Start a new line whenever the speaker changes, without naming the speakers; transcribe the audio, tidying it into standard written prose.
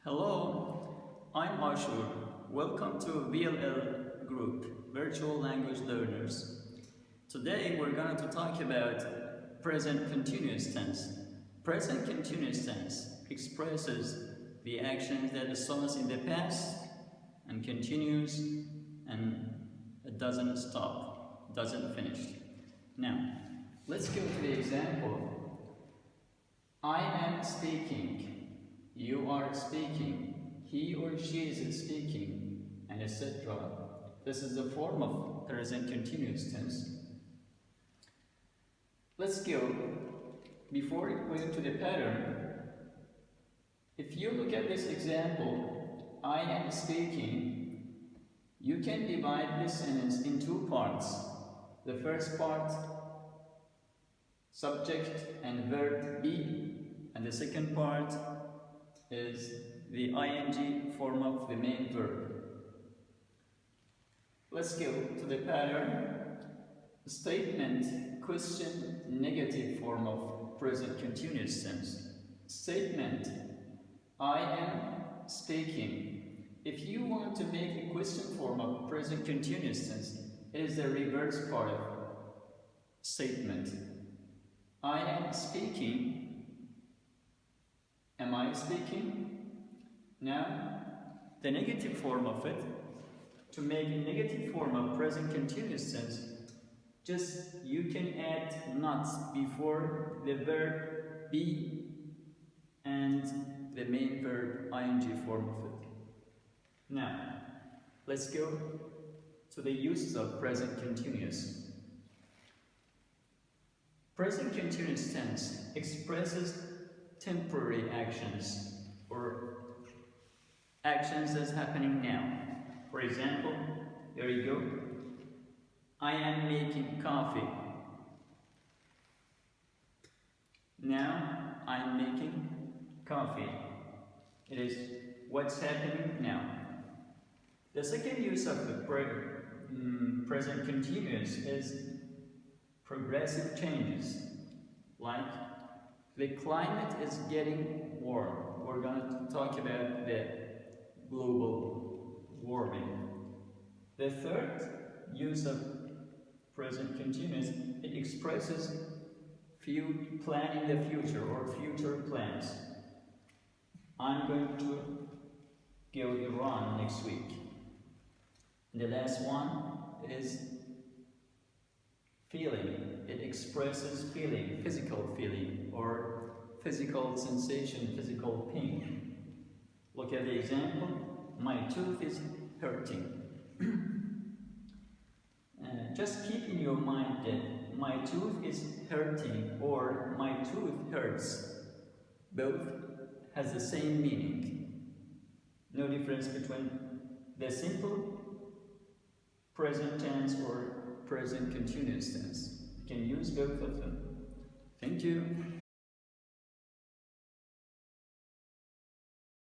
Hello, I'm Ashur. Welcome to VLL Group, Virtual Language Learners. Today we're going to talk about present continuous tense. Present continuous tense expresses the actions that is done in the past and continues and it doesn't stop, doesn't finish. Now, let's go to the example. I am speaking. You are speaking, he or she is speaking, and etc. This is a form of present continuous tense. Let's go. Before going to the pattern, if you look at this example, I am speaking, you can divide this sentence in two parts. The first part, subject and verb be, and the second part is the ing form of the main verb. Let's go to the pattern. Statement, question, negative form of present continuous tense. Statement, I am speaking. If you want to make a question form of present continuous tense, it is the reverse part of statement. I am speaking. Am I speaking? Now, the negative form of it, to make a negative form of present continuous tense, just you can add not before the verb be and the main verb ing form of it. Now, let's go to the uses of present continuous. Present continuous tense expresses temporary actions or actions that's happening now. For example, there you go. I am making coffee. Now I'm making coffee. It is what's happening now. The second use of the present continuous is progressive changes, like the climate is getting warm. We're going to talk about the global warming. The third use of present continuous, it expresses planning the future or future plans. I'm going to go to Iran next week. And the last one is feeling. It expresses feeling, physical feeling, or physical sensation, physical pain. Look at the example. My tooth is hurting. Just keep in your mind that my tooth is hurting or my tooth hurts. Both has the same meaning. No difference between the simple present tense or present continuous tense. You can use both of them. Thank you.